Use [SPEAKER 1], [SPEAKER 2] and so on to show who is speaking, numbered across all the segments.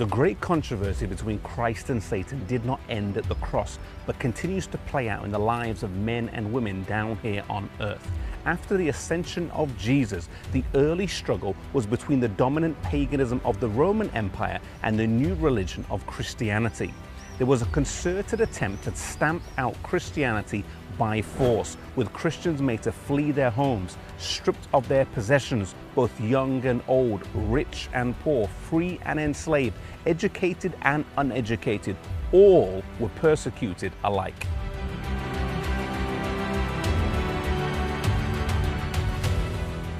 [SPEAKER 1] The great controversy between Christ and Satan did not end at the cross, but continues to play out in the lives of men and women down here on earth. After the ascension of Jesus, the early struggle was between the dominant paganism of the Roman Empire and the new religion of Christianity. There was a concerted attempt to stamp out Christianity by force, with Christians made to flee their homes, stripped of their possessions, both young and old, rich and poor, free and enslaved, educated and uneducated. All were persecuted alike.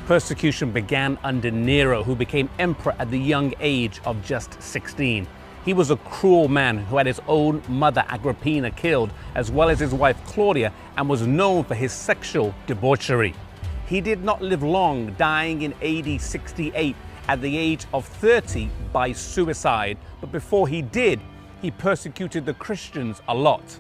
[SPEAKER 1] Persecution began under Nero, who became emperor at the young age of just 16. He was a cruel man who had his own mother Agrippina killed, as well as his wife Claudia, and was known for his sexual debauchery. He did not live long, dying in AD 68 at the age of 30 by suicide, but before he did, he persecuted the Christians a lot.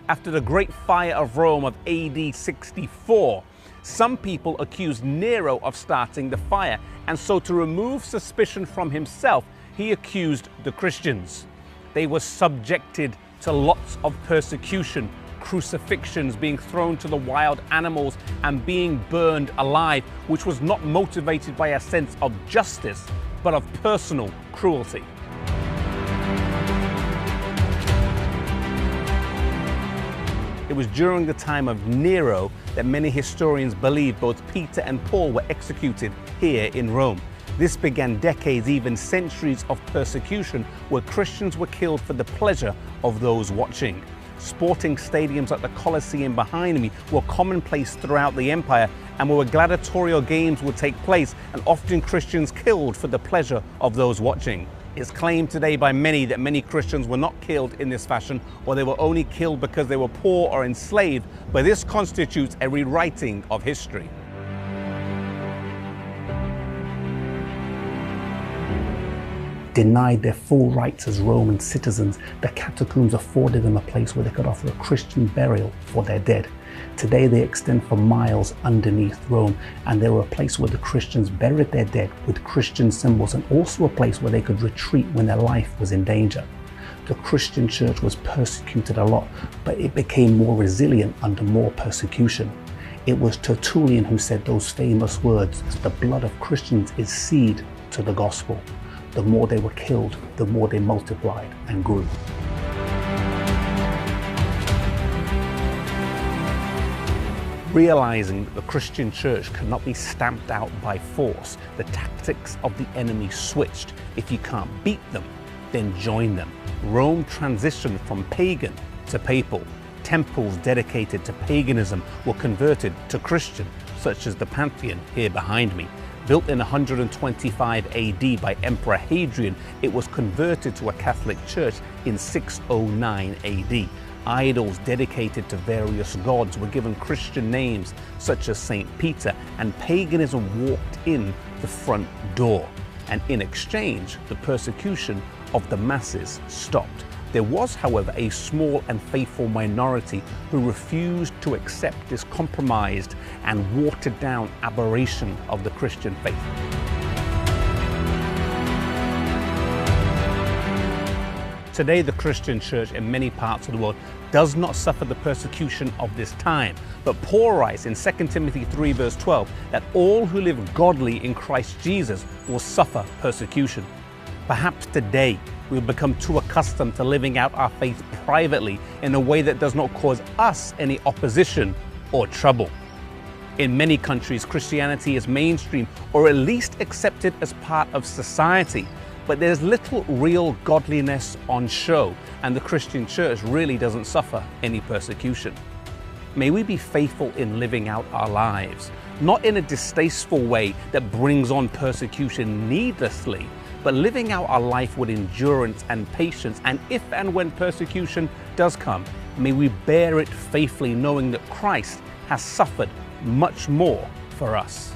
[SPEAKER 1] After the Great Fire of Rome of AD 64, some people accused Nero of starting the fire, and so to remove suspicion from himself, he accused the Christians. They were subjected to lots of persecution, crucifixions, being thrown to the wild animals, and being burned alive, which was not motivated by a sense of justice, but of personal cruelty. It was during the time of Nero that many historians believe both Peter and Paul were executed here in Rome. This began decades, even centuries of persecution where Christians were killed for the pleasure of those watching. Sporting stadiums like the Colosseum behind me were commonplace throughout the empire, and where gladiatorial games would take place, and often Christians killed for the pleasure of those watching. It's claimed today by many that many Christians were not killed in this fashion, or they were only killed because they were poor or enslaved, but this constitutes a rewriting of history.
[SPEAKER 2] Denied their full rights as Roman citizens, the catacombs afforded them a place where they could offer a Christian burial for their dead. Today they extend for miles underneath Rome, and they were a place where the Christians buried their dead with Christian symbols, and also a place where they could retreat when their life was in danger. The Christian church was persecuted a lot, but it became more resilient under more persecution. It was Tertullian who said those famous words, "The blood of Christians is seed to the gospel." The more they were killed, the more they multiplied and grew.
[SPEAKER 1] Realizing that the Christian church could not be stamped out by force, the tactics of the enemy switched. If you can't beat them, then join them. Rome transitioned from pagan to papal. Temples dedicated to paganism were converted to Christian, such as the Pantheon here behind me. Built in 125 AD by Emperor Hadrian, it was converted to a Catholic church in 609 AD. Idols dedicated to various gods were given Christian names such as Saint Peter, and paganism walked in the front door. And in exchange, the persecution of the masses stopped. There was, however, a small and faithful minority who refused to accept this compromised and watered down aberration of the Christian faith. Today, the Christian church in many parts of the world does not suffer the persecution of this time, but Paul writes in 2 Timothy 3 verse 12 that all who live godly in Christ Jesus will suffer persecution. Perhaps today we've become too accustomed to living out our faith privately in a way that does not cause us any opposition or trouble. In many countries, Christianity is mainstream, or at least accepted as part of society, but there's little real godliness on show, and the Christian church really doesn't suffer any persecution. May we be faithful in living out our lives, not in a distasteful way that brings on persecution needlessly, but living out our life with endurance and patience. And if and when persecution does come, may we bear it faithfully, knowing that Christ has suffered much more for us.